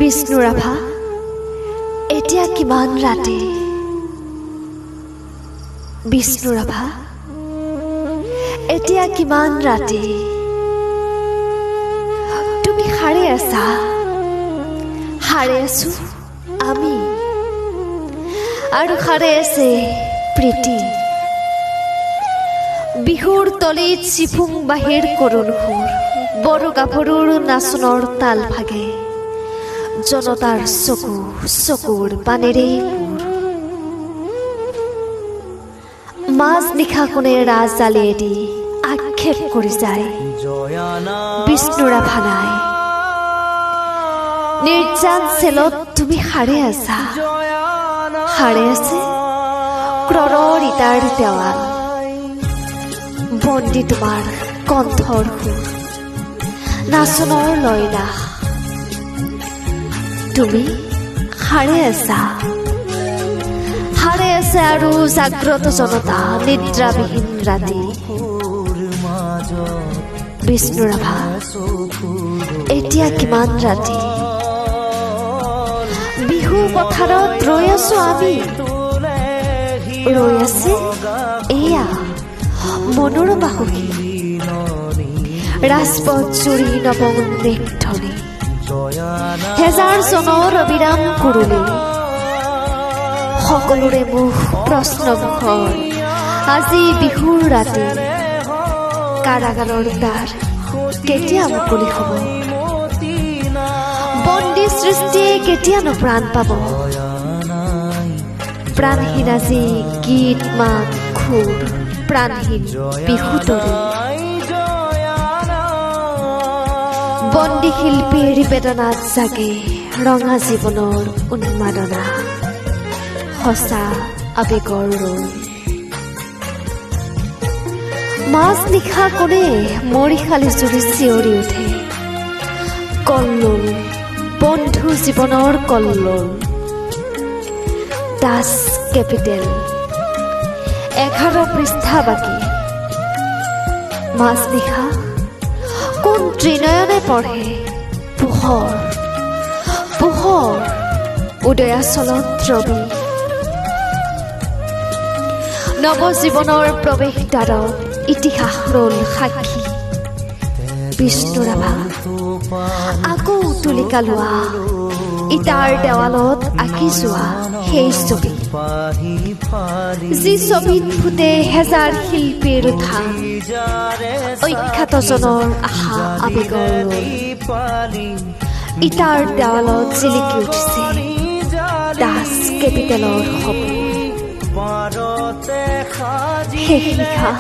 বিষ্ণুৰাভা এতিয়া কিমান ৰাতি বিষ্ণুৰাভা এতিয়া কিমান ৰাতি তুমি সাৰে আছা সাৰে আছো আমি আৰু সাৰে আছে প্ৰীতি বিহুৰ তলিত চিফুং বাহিৰ কৰুণ সুৰ বড় গাভৰুৰ নাচনৰ তাল ভাগে জনতাৰ চকুৰ পানেৰে মাজ নিশা কোনে ৰাজ জালিয়েদি আক্ষেপ কৰি যায় বিষ্ণুৰাভা নাই নিৰ্জান চেলত তুমি সাৰে আছা সাৰে আছে ক্ৰৰৰ ইটাৰ দেৱাল বন্দী তোমাৰ কণ্ঠৰ সুৰ নাচনৰ লয়লা তুমি সাৰে আছা সাৰে আছে আৰু জাগ্ৰত জনতা নিদ্ৰাবিহীন ৰাতি বিষ্ণুৰাভা এতিয়া কিমান ৰাতি বিহু পথাৰত ৰৈ আছো আমি ৰৈ আছে এয়া মনোৰমা সখী ৰাজপথ জুৰি নৱউন্মেষ ধ্বনি হেজাৰ জনৰ অবিৰাম কুৰুলি সকলোৰে মুখ প্ৰশ্নমুখৰ আজি বিহুৰ ৰাতি কাৰাগাৰৰ দ্বাৰ কেতিয়া মুকলি হ'ব বন্দী সৃষ্টিয়ে কেতিয়ানো প্ৰাণ পাব প্ৰাণহীন আজি গীত মাত খুৰ প্ৰাণহীন বিহুতৰি বন্দী শিল্পীৰ বেদনাত জাগে ৰঙা জীৱনৰ উন্মাদনা সঁচা আবেগৰ ৰৈ মাজ নিশা কোনে মৰিশালি জুৰি চিঞৰি উঠে কল্লোল বন্ধু জীৱনৰ কল্লোল দাস কেপিটেল 11 পৃষ্ঠা বাকী মাজ নিশা কোন ত্ৰিনয়নে পঢ়ে পোহৰ পোহৰ উদয়াচলত ৰবি নৱজীৱনৰ প্ৰৱেশ দ্বাৰত ইতিহাস ৰল সাক্ষী বিষ্ণুৰাভা আকৌ তুলিকা লোৱা ইটাৰ দেৱালত আঁকি যোৱা সেই ছবি যি ছবিত ফুটে হেজাৰ শিল্পীৰ উঠা অখ্যাতজনৰ আশা আবেগৰ ইটাৰ দেৱালত জিলিকি উঠিছে দাস কেপিটেলৰ সপোন শেষ নিশা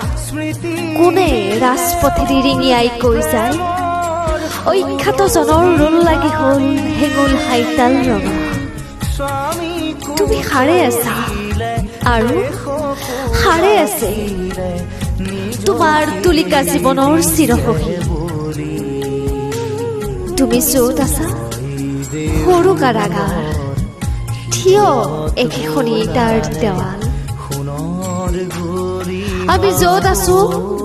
কোনে ৰাজপথেদি ৰিঙিয়াই কৈ যায় অখ্যাতজনৰ ৰোল লাগি হ'ল হেঙুল হাইতাল ৰঙা তুমি সাৰে আছা আৰু সাৰে আছে তোমাৰ তুলিকা জীৱনৰ চিৰসখী তুমি য'ত আছা সৰু কাৰাগাৰ থিয় একেখনি ইটাৰ দেৱাল আমি য'ত আছো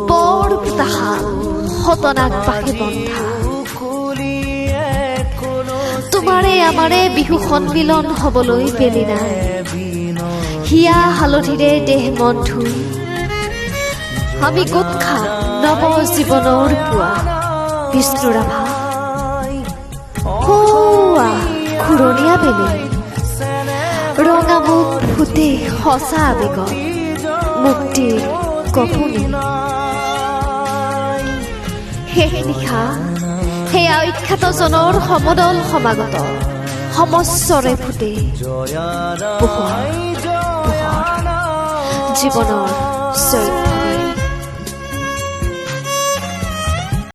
বৰ তাহাল শতনাক পাখি বন্ধা তোমাৰে আমাৰে বিহু সন্মিলন হবলৈ বেলি নাই হিয়া হালধিৰে দেহ মন ধুই আমি গোট খাম নৱ জীৱনৰ পুৱা বিষ্ণুৰাভা হোৱা ঘূৰণীয়া বেলি ৰঙা মুখ ফুটে সঁচা আবেগত মুক্তিৰ কপনি শেষ নিশা সেয়া অখ্যাতজনৰ সমদল সমাগত সমস্বৰে ফুটে পোহৰ পোহৰ জীৱনৰ চৈত্য